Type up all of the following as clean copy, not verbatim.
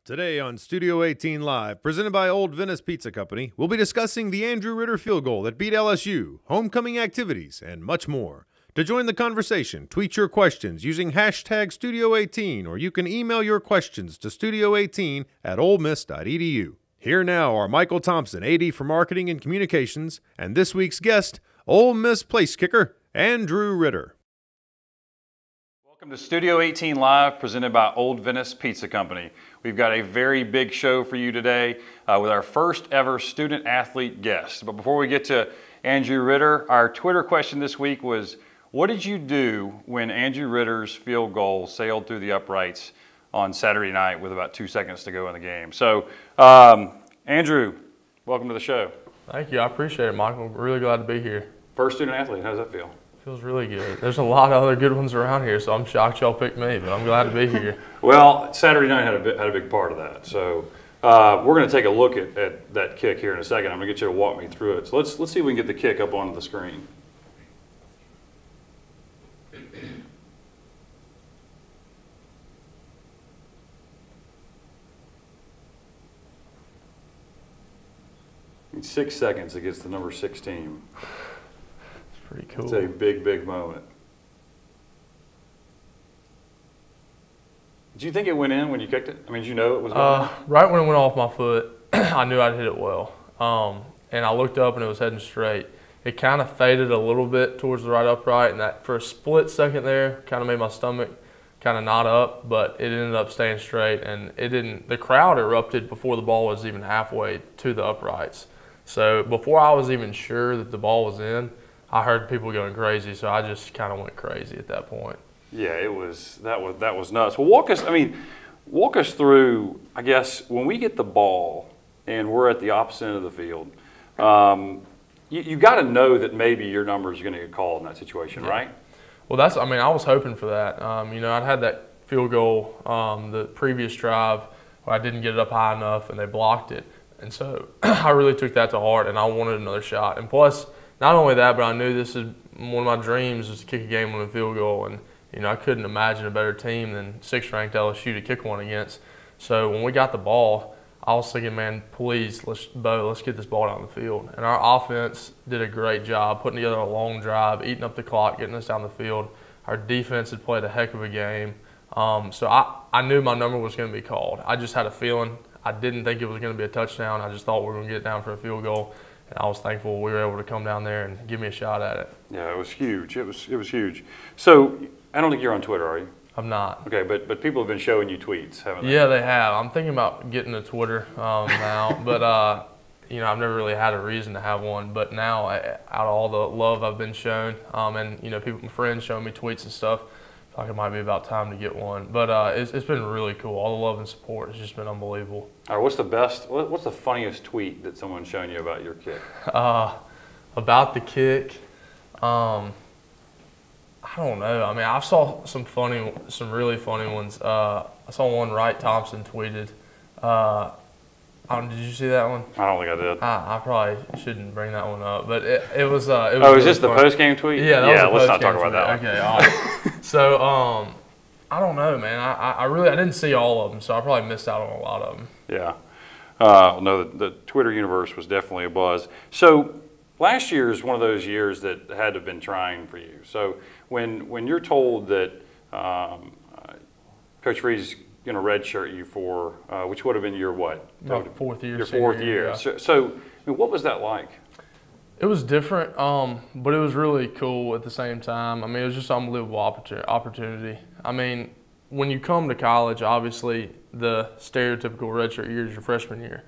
Today on Studio 18 Live, presented by Old Venice Pizza Company, we'll be discussing the Andrew Ritter field goal that beat LSU, homecoming activities, and much more. To join the conversation, tweet your questions using hashtag Studio18, or you can email your questions to studio18@olemiss.edu. Here now are Michael Thompson, AD for Marketing and Communications, and this week's guest, Ole Miss place kicker, Andrew Ritter. Welcome to Studio 18 Live, presented by Old Venice Pizza Company. We've got a very big show for you today with our first ever student athlete guest. But before we get to Andrew Ritter, our Twitter question this week was, what did you do when Andrew Ritter's field goal sailed through the uprights on Saturday night with about 2 seconds to go in the game? So, Andrew, welcome to the show. Thank you. I appreciate it, Michael. Really glad to be here. First student athlete, how does that feel? Feels really good. There's a lot of other good ones around here, so I'm shocked y'all picked me, but I'm glad to be here. Well, Saturday night had a big part of that. So we're going to take a look at that kick here in a second. I'm going to get you to walk me through it. So let's see if we can get the kick up onto the screen. In 6 seconds against the number 6 team. Pretty cool. It's a big, big moment. Did you think it went in when you kicked it? I mean, did you know it was going in? Right when it went off my foot, I knew I'd hit it well. And I looked up and it was heading straight. It kind of faded a little bit towards the right upright, and that for a split second there kind of made my stomach kind of knot up, but it ended up staying straight, and it didn't. The crowd erupted before the ball was even halfway to the uprights. So before I was even sure that the ball was in, I heard people going crazy, so I just kind of went crazy at that point. Yeah, that was nuts. Well, walk us through, I guess, when we get the ball and we're at the opposite end of the field, you got to know that maybe your number is going to get called in that situation, yeah. Right? Well, I was hoping for that. I'd had that field goal the previous drive where I didn't get it up high enough and they blocked it. And so I really took that to heart, and I wanted another shot. And plus, not only that, but I knew this is one of my dreams was to kick a game-winning field goal, and I couldn't imagine a better team than 6th-ranked LSU to kick one against. So when we got the ball, I was thinking, man, please, let's get this ball down the field. And our offense did a great job putting together a long drive, eating up the clock, getting us down the field. Our defense had played a heck of a game. So I knew my number was going to be called. I just had a feeling. I didn't think it was going to be a touchdown. I just thought we were going to get it down for a field goal. And I was thankful we were able to come down there and give me a shot at it. Yeah, it was huge. It was huge. So I don't think you're on Twitter, are you? I'm not. Okay, but people have been showing you tweets, haven't they? Yeah, they have. I'm thinking about getting a Twitter now, but I've never really had a reason to have one. But now, out of all the love I've been shown, and my friends showing me tweets and stuff, I feel like it might be about time to get one. But it's been really cool. All the love and support has just been unbelievable. All right, what's the funniest tweet that someone's shown you about your kick? About the kick, I don't know. I mean, I saw some really funny ones. I saw one Thompson tweeted. Did you see that one? I don't think I did. I probably shouldn't bring that one up, but it was. Oh, is this the post-game tweet? Yeah, let's not talk about that one. Okay, all right. So, I don't know, man. I didn't see all of them, so I probably missed out on a lot of them. Yeah. No, the Twitter universe was definitely a buzz. So last year is one of those years that had to have been trying for you. So when you're told that Coach Freeze going to redshirt you for, which would have been your what? Fourth year. Your fourth year. Yeah. So what was that like? It was different, but it was really cool at the same time. I mean, it was just an unbelievable opportunity. I mean, when you come to college, obviously the stereotypical redshirt year is your freshman year.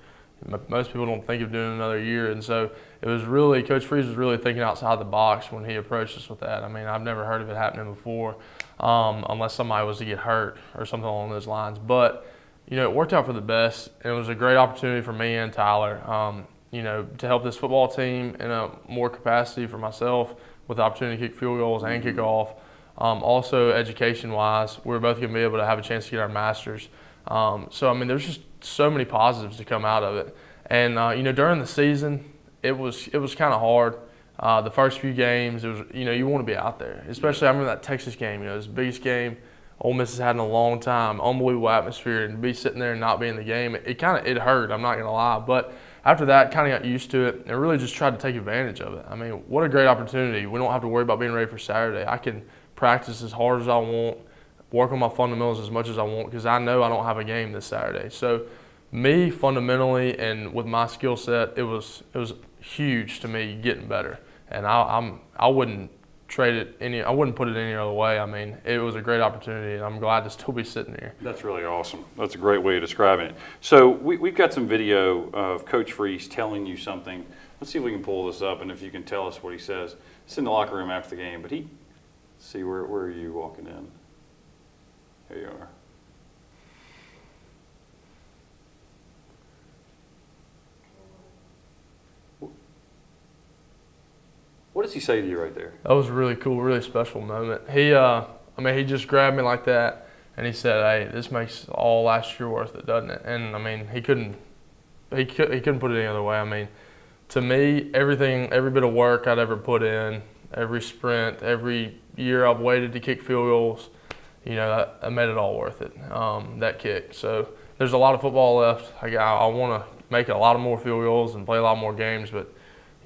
Most people don't think of doing another year, and so it was really, Coach Freeze was really thinking outside the box when he approached us with that. I mean, I've never heard of it happening before, unless somebody was to get hurt or something along those lines. But, it worked out for the best, and it was a great opportunity for me and Tyler, to help this football team in a more capacity for myself with the opportunity to kick field goals and kick off. Also, education-wise, we were both going to be able to have a chance to get our masters. So, I mean, there's just so many positives to come out of it. And, during the season, it was kind of hard. The first few games, it was, you want to be out there. Especially, I remember that Texas game, it was the biggest game Ole Miss has had in a long time, unbelievable atmosphere, and to be sitting there and not be in the game, it hurt, I'm not going to lie. But after that, kind of got used to it and really just tried to take advantage of it. I mean, what a great opportunity. We don't have to worry about being ready for Saturday. I can practice as hard as I want, work on my fundamentals as much as I want because I know I don't have a game this Saturday. So me, fundamentally and with my skill set, it was huge to me getting better. And I wouldn't trade it I wouldn't put it any other way. I mean, it was a great opportunity, and I'm glad to still be sitting here. That's really awesome. That's a great way of describing it. So we've got some video of Coach Freeze telling you something. Let's see if we can pull this up, and if you can tell us what he says. It's in the locker room after the game, but see, where are you walking in? Here you are. What does he say to you right there? That was a really cool, really special moment. He just grabbed me like that, and he said, "Hey, this makes all last year worth it, doesn't it?" And I mean, he couldn't put it any other way. I mean, to me, every bit of work I'd ever put in, every sprint, every year I've waited to kick field goals, I made it all worth it. That kick. So there's a lot of football left. I want to make a lot of more field goals and play a lot more games, but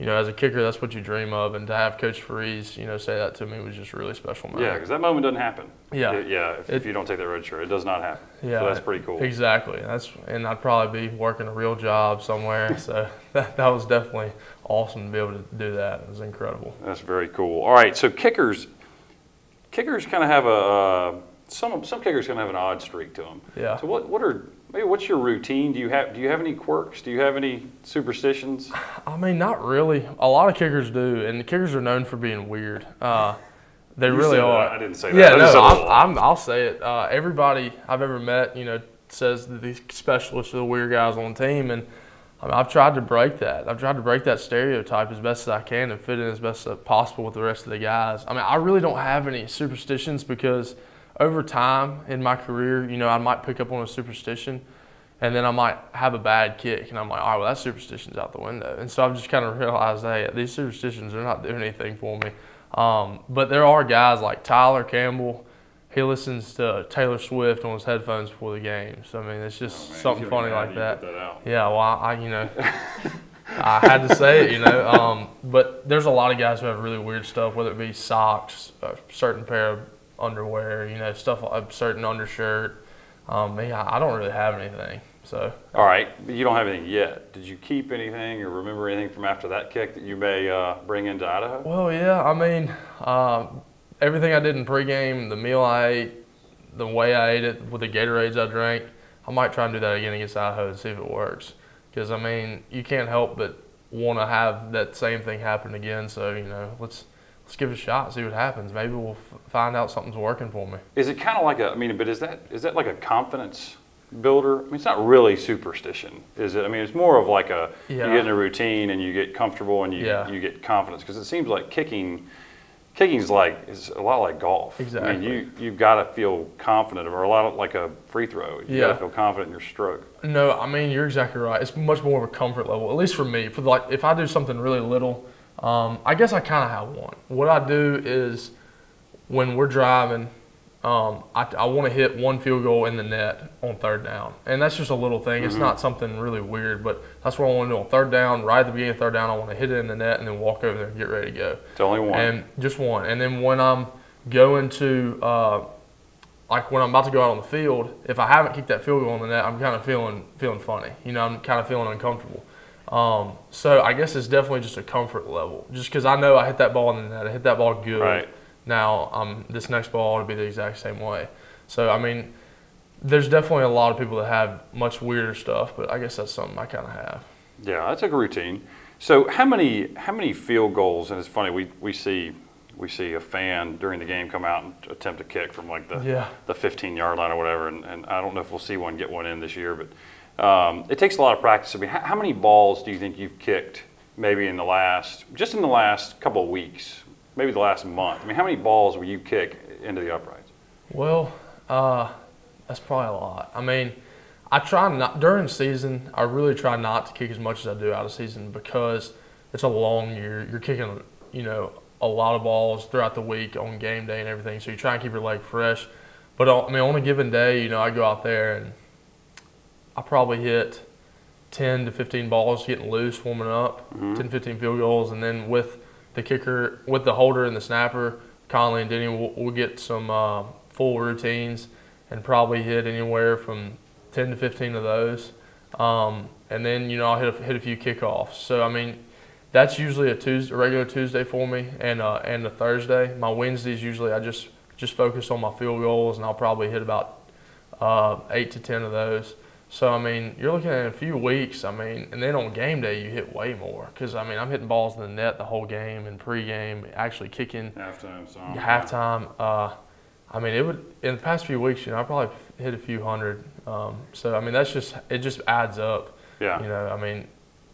as a kicker, that's what you dream of, and to have Coach Freeze, say that to me was just a really special moment. Yeah, because that moment doesn't happen. Yeah. If you don't take that red shirt, it does not happen. Yeah. So that's pretty cool. Exactly. And I'd probably be working a real job somewhere. So that was definitely awesome to be able to do that. It was incredible. That's very cool. All right, so kickers kind of have some kickers kind of have an odd streak to them. Yeah. So what's your routine? Do you have any quirks? Do you have any superstitions? I mean, not really. A lot of kickers do, and the kickers are known for being weird. They really are. I didn't say that. Yeah, no, I'll say it. Everybody I've ever met, says that these specialists are the weird guys on the team, and I've tried to break that. I've tried to break that stereotype as best as I can and fit in as best as possible with the rest of the guys. I mean, I really don't have any superstitions because over time in my career, I might pick up on a superstition and then I might have a bad kick and I'm like, all right, well, that superstition's out the window. And so I've just kind of realized, hey, these superstitions are not doing anything for me. But there are guys like Tyler Campbell. He listens to Taylor Swift on his headphones before the game. So, I mean, it's just something funny like that. Yeah, well, I had to say it, But there's a lot of guys who have really weird stuff, whether it be socks, a certain pair of underwear, stuff like a certain undershirt. I don't really have anything. So. All right, but you don't have anything yet. Did you keep anything or remember anything from after that kick that you may bring into Idaho? Well, yeah. I mean, everything I did in pregame, the meal I ate, the way I ate it, with the Gatorades I drank, I might try and do that again against Idaho and see if it works. Because, I mean, you can't help but want to have that same thing happen again. So, let's give it a shot, see what happens. Maybe we'll find out something's working for me. Is it kind of like but is that like a confidence builder? I mean, it's not really superstition, is it? I mean, it's more of like you get in a routine and you get comfortable and you get confidence. Because it seems like kicking's is a lot like golf. Exactly. I mean, you've got to feel confident, or a lot of like a free throw. You got to feel confident in your stroke. No, I mean, you're exactly right. It's much more of a comfort level, at least for me. If I do something really little, I guess I kind of have one. What I do is when we're driving, I want to hit one field goal in the net on third down. And that's just a little thing. It's not something really weird, but that's what I want to do on third down. Right at the beginning of third down, I want to hit it in the net and then walk over there and get ready to go. It's only one. And just one. And then when I'm going to, when I'm about to go out on the field, if I haven't kicked that field goal in the net, I'm kind of feeling funny. I'm kind of feeling uncomfortable. So I guess it's definitely just a comfort level. Just because I know I hit that ball in the net, I hit that ball good. Right. Now this next ball ought to be the exact same way. So I mean, there's definitely a lot of people that have much weirder stuff, but I guess that's something I kind of have. Yeah, that's like a routine. So how many field goals? And it's funny, we see a fan during the game come out and attempt a kick from like the 15-yard line or whatever, and I don't know if we'll see one get one in this year, but it takes a lot of practice. I mean, how many balls do you think you've kicked maybe in the last couple of weeks, maybe the last month? I mean, how many balls will you kick into the uprights? Well, that's probably a lot. I mean, I try not, during the season, I really try not to kick as much as I do out of season because it's a long year. You're kicking, a lot of balls throughout the week on game day and everything, so you try and keep your leg fresh. But I mean, on a given day, you know, I go out there and I probably hit 10 to 15 balls getting loose, warming up, 10, 15 field goals, and then with the kicker, with the holder and the snapper, Carley and Denny, we'll get some full routines and probably hit anywhere from 10 to 15 of those. And then, you know, I'll hit a few kickoffs. So, I mean, that's usually a regular Tuesday for me and a Thursday. My Wednesdays usually I just focus on my field goals, and I'll probably hit about 8 to 10 of those. So, I mean, you're looking at a few weeks, I mean, and then on game day you hit way more because, I mean, I'm hitting balls in the net the whole game and pregame, actually kicking. Halftime. I mean, in the past few weeks, you know, I probably hit a few hundred. So, I mean, it just adds up. Yeah. You know, I mean,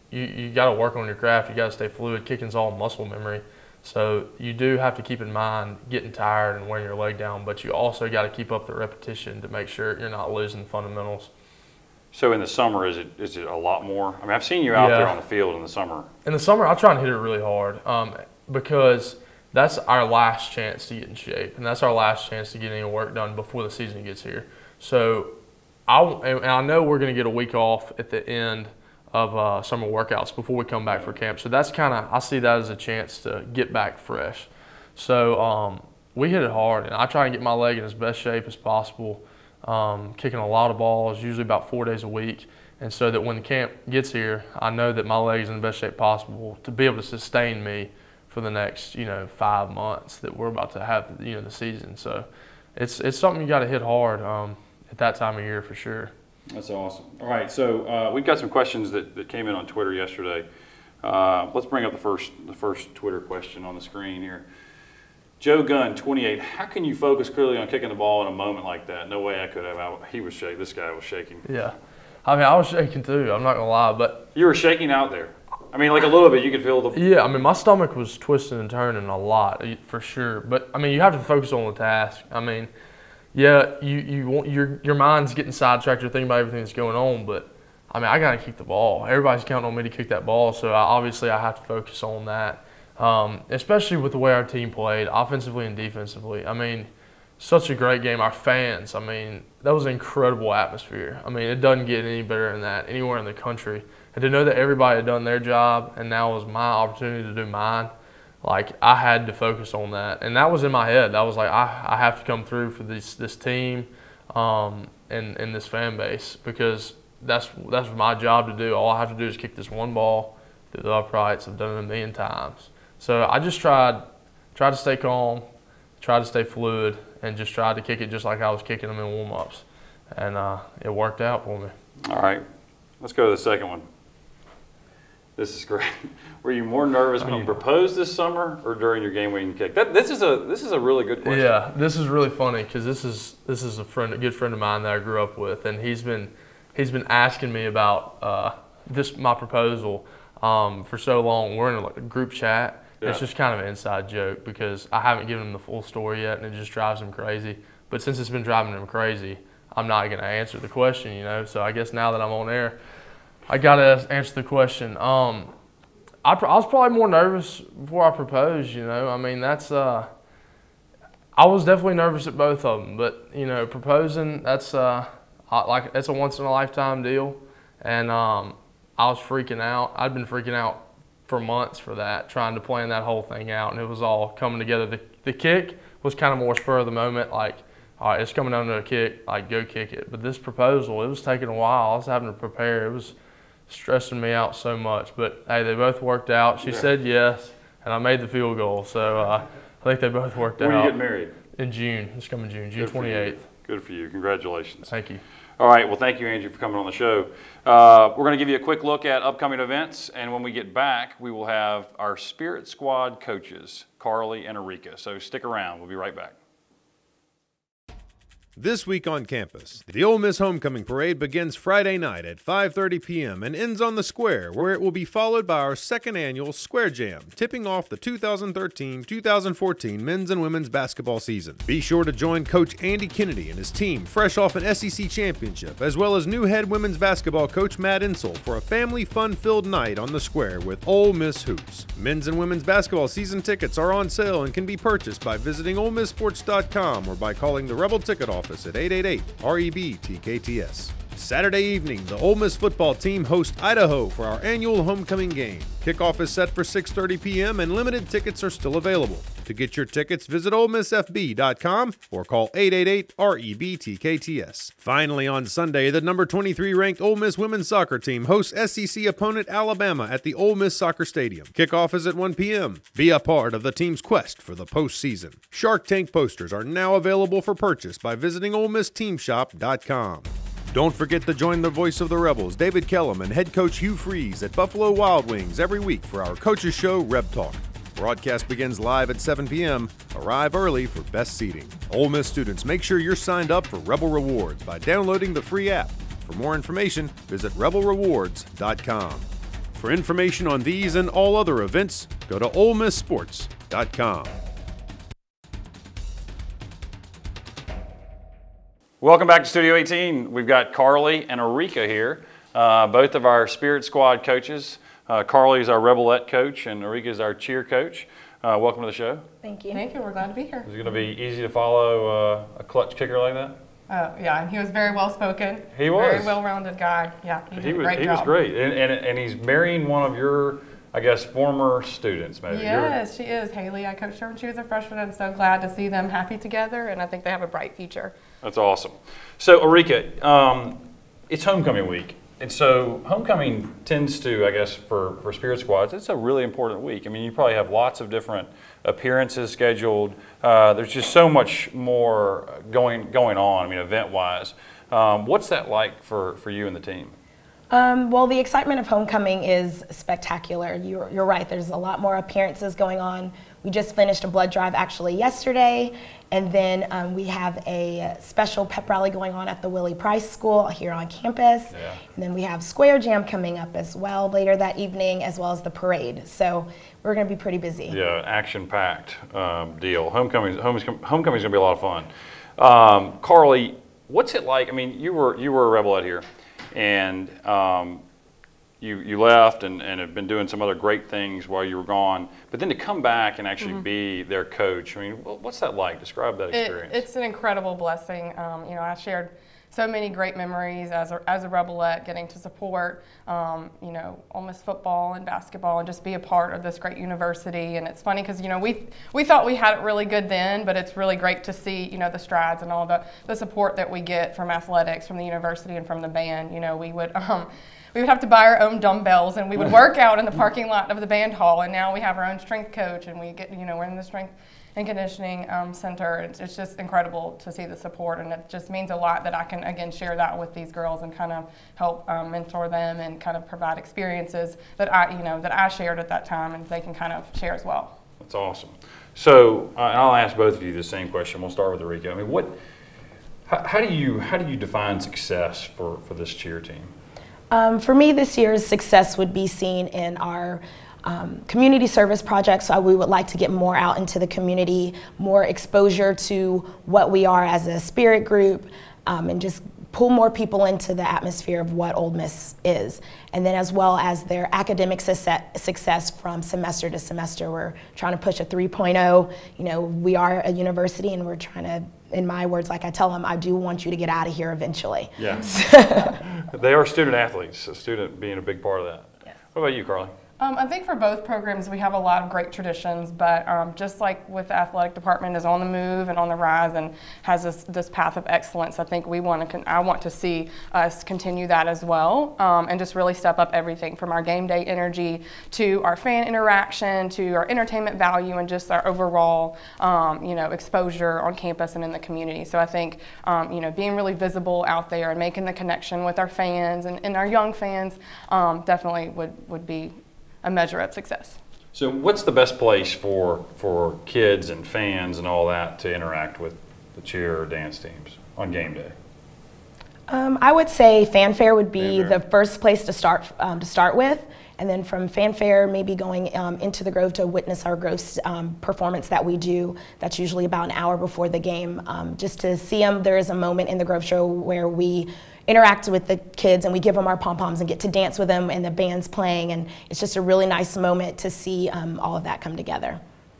you got to work on your craft. You got to stay fluid. Kicking's all muscle memory. So you do have to keep in mind getting tired and wearing your leg down, but you also got to keep up the repetition to make sure you're not losing fundamentals. So in the summer, is it a lot more? I mean, I've seen you out there on the field in the summer. In the summer, I try and hit it really hard because that's our last chance to get in shape, and that's our last chance to get any work done before the season gets here. So I know we're going to get a week off at the end of summer workouts before we come back for camp. So that's I see that as a chance to get back fresh. So we hit it hard, and I try and get my leg in as best shape as possible. Kicking a lot of balls, usually about 4 days a week, and so that when the camp gets here, I know that my leg is in the best shape possible to be able to sustain me for the next 5 months that we're about to have the season. So it's something you got to hit hard at that time of year for sure. That's awesome. All right, so we've got some questions that came in on Twitter yesterday. Let's bring up the first Twitter question on the screen here. Joe Gunn, 28. How can you focus clearly on kicking the ball in a moment like that? No way I could have. He was shaking. This guy was shaking. Yeah. I mean, I was shaking too. I'm not going to lie. But you were shaking out there. I mean, like a little bit. You could feel the. Yeah. I mean, my stomach was twisting and turning a lot for sure. But, I mean, you have to focus on the task. I mean, yeah, you want your mind's getting sidetracked. You're thinking about everything that's going on. But, I mean, I got to kick the ball. Everybody's counting on me to kick that ball. So, obviously, I have to focus on that. Especially with the way our team played, offensively and defensively. I mean, such a great game. Our fans, I mean, that was an incredible atmosphere. I mean, it doesn't get any better than that anywhere in the country. And to know that everybody had done their job and now was my opportunity to do mine, like, I had to focus on that. And that was in my head. That was like, I have to come through for this team and this fan base because that's my job to do. All I have to do is kick this one ball through the uprights. I've done it a million times. So I just tried to stay calm, tried to stay fluid, and just tried to kick it just like I was kicking them in warm-ups. And it worked out for me. All right. Let's go to the second one. This is great. Were you more nervous when you proposed this summer or during your game-winning kick? This is a really good question. Yeah, this is really funny because this is a good friend of mine that I grew up with, and he's been asking me about my proposal for so long. We're in a group chat. Yeah. It's just kind of an inside joke because I haven't given him the full story yet, and it just drives him crazy. But since it's been driving him crazy, I'm not going to answer the question, So I guess now that I'm on air, I got to answer the question. I was probably more nervous before I proposed, I mean, I was definitely nervous at both of them. But, proposing, that's a once-in-a-lifetime deal. And I was freaking out. I'd been freaking out for months for that, trying to plan that whole thing out, and it was all coming together. The kick was kind of more spur of the moment, like, all right, it's coming down to a kick, like, go kick it. But this proposal, it was taking a while. I was having to prepare. It was stressing me out so much. But, hey, they both worked out. She said yes, and I made the field goal. So I think they both worked out. When are you getting married? In June. It's coming June 28th. Good for you. Congratulations. Thank you. All right. Well, thank you, Andrew, for coming on the show. We're going to give you a quick look at upcoming events, and when we get back, we will have our Spirit Squad coaches, Carley and Arikka. So stick around. We'll be right back. This week on campus, the Ole Miss Homecoming Parade begins Friday night at 5:30 p.m. and ends on the Square, where it will be followed by our second annual Square Jam, tipping off the 2013-2014 men's and women's basketball season. Be sure to join Coach Andy Kennedy and his team, fresh off an SEC championship, as well as new head women's basketball coach Matt Insel for a family fun-filled night on the Square with Ole Miss Hoops. Men's and women's basketball season tickets are on sale and can be purchased by visiting OleMissSports.com or by calling the Rebel Ticket Office office at 888-REB-TKTS. Saturday evening, the Ole Miss football team hosts Idaho for our annual homecoming game. Kickoff is set for 6:30 p.m. and limited tickets are still available. To get your tickets, visit OleMissFB.com or call 888-REB-TKTS. Finally, on Sunday, the number 23 ranked Ole Miss women's soccer team hosts SEC opponent Alabama at the Ole Miss Soccer Stadium. Kickoff is at 1 p.m. Be a part of the team's quest for the postseason. Shark Tank posters are now available for purchase by visiting OleMissTeamShop.com. Don't forget to join the voice of the Rebels, David Kellum, and head coach Hugh Freeze at Buffalo Wild Wings every week for our coaches show, Reb Talk. Broadcast begins live at 7 p.m. Arrive early for best seating. Ole Miss students, make sure you're signed up for Rebel Rewards by downloading the free app. For more information, visit rebelrewards.com. For information on these and all other events, go to OleMissSports.com. Welcome back to Studio 18. We've got Carley and Arikka here, both of our Spirit Squad coaches. Carley is our Rebelette coach and Arikka is our cheer coach. Welcome to the show. Thank you. Thank you. We're glad to be here. Is it going to be easy to follow a clutch kicker like that? Yeah, and he was very well spoken. He was. Very well-rounded guy. Yeah, he did a great job. He was great. And he's marrying one of your, I guess, former students, maybe. Yes, she is. Haley, I coached her when she was a freshman. I'm so glad to see them happy together, and I think they have a bright future. That's awesome. So, Arikka, it's homecoming week. And so homecoming tends to, I guess, for Spirit Squads, it's a really important week. I mean, you probably have lots of different appearances scheduled. There's just so much more going on, I mean, event-wise. What's that like for you and the team? Well, the excitement of homecoming is spectacular. You're right, there's a lot more appearances going on. We just finished a blood drive actually yesterday, and then we have a special pep rally going on at the Willie Price School here on campus. Yeah. And then we have Square Jam coming up as well later that evening, as well as the parade. So we're going to be pretty busy. Yeah, action-packed deal. Homecoming's going to be a lot of fun. Carley, what's it like? I mean, you were a Rebelette here, and you left and have been doing some other great things while you were gone, but then to come back and actually be their coach, I mean, what's that like? Describe that experience. It's an incredible blessing. You know, I shared so many great memories as a Rebelette, getting to support, you know, Ole Miss football and basketball and just be a part of this great university. And it's funny because, you know, we thought we had it really good then, but it's really great to see, you know, the strides and all the support that we get from athletics, from the university and from the band. You know, we would have to buy our own dumbbells, and we would work out in the parking lot of the band hall. And now we have our own strength coach, and we're in the strength and conditioning center. It's just incredible to see the support, and it just means a lot that I can again share that with these girls and kind of help mentor them and kind of provide experiences that I shared at that time, and they can kind of share as well. That's awesome. So I'll ask both of you the same question. We'll start with Arikka. I mean, how do you define success for this cheer team? For me, this year's success would be seen in our community service projects. So we would like to get more out into the community, more exposure to what we are as a spirit group, and just pull more people into the atmosphere of what Ole Miss is. And then as well as their academic success from semester to semester. We're trying to push a 3.0. You know, we are a university, and we're trying to, in my words, like I tell them, I do want you to get out of here eventually. Yeah. They are student athletes, a student being a big part of that. Yes. What about you, Carley? I think for both programs we have a lot of great traditions, but just like with the athletic department is on the move and on the rise and has this path of excellence, I think I want to see us continue that as well, and just really step up everything from our game day energy to our fan interaction to our entertainment value and just our overall exposure on campus and in the community. So I think being really visible out there and making the connection with our fans and our young fans definitely would be a measure of success. So what's the best place for kids and fans and all that to interact with the cheer or dance teams on game day? I would say fanfare would be the first place to start with, and then from fanfare maybe going into the Grove to witness our Grove performance that we do. That's usually about an hour before the game. Just to see them, there is a moment in the Grove show where we interact with the kids and we give them our pom-poms and get to dance with them and the band's playing, and it's just a really nice moment to see all of that come together.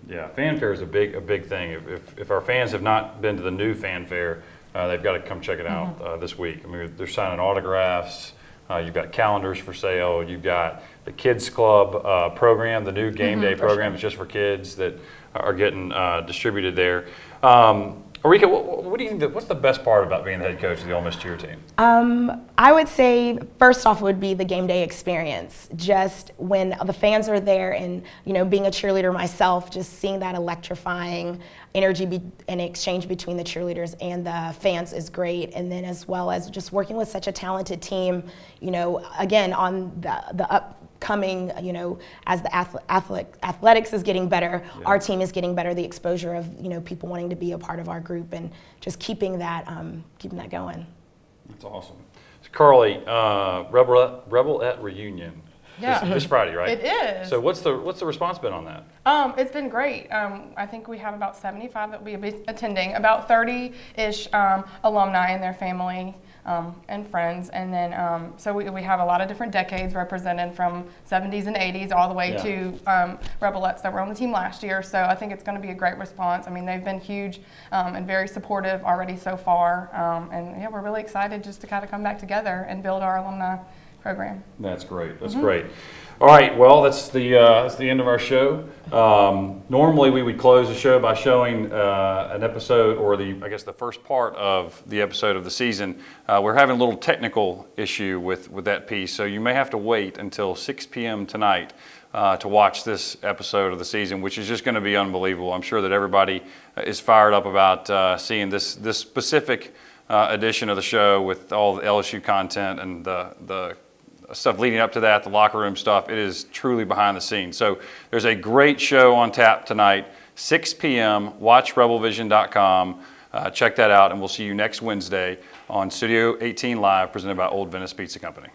Yeah, fanfare is a big thing. If our fans have not been to the new fanfare, they've got to come check it out this week. I mean, they're signing autographs. You've got calendars for sale. You've got the Kids Club program, the new game day program. It's just for kids that are getting distributed there. Arikka, what do you think? What's the best part about being the head coach of the Ole Miss Cheer team? I would say first off would be the game day experience. Just when the fans are there, and being a cheerleader myself, just seeing that electrifying energy and exchange between the cheerleaders and the fans is great. And then as well as just working with such a talented team, again on the upcoming, as the athletics is getting better, our team is getting better. The exposure of people wanting to be a part of our group and just keeping that going. That's awesome. So Carley, Rebelette reunion. Yeah. This Friday, right? It is. So what's the response been on that? It's been great. I think we have about 75 that will be attending, about 30-ish alumni and their family and friends. And then, so we have a lot of different decades represented, from 70s and 80s all the way to Rebelettes that were on the team last year. So I think it's going to be a great response. I mean, they've been huge and very supportive already so far. And yeah, we're really excited just to kind of come back together and build our alumni program. That's great. That's great. All right. Well, that's the end of our show. Normally, we would close the show by showing an episode, or the first part of the episode of the season. We're having a little technical issue with that piece, so you may have to wait until 6 p.m. tonight to watch this episode of the season, which is just going to be unbelievable. I'm sure that everybody is fired up about seeing this specific edition of the show with all the LSU content and the stuff leading up to that, the locker room stuff. It is truly behind the scenes. So there's a great show on tap tonight, 6 p.m. Watch rebelvision.com. Check that out, and we'll see you next Wednesday on Studio 18 Live, presented by Old Venice Pizza Company.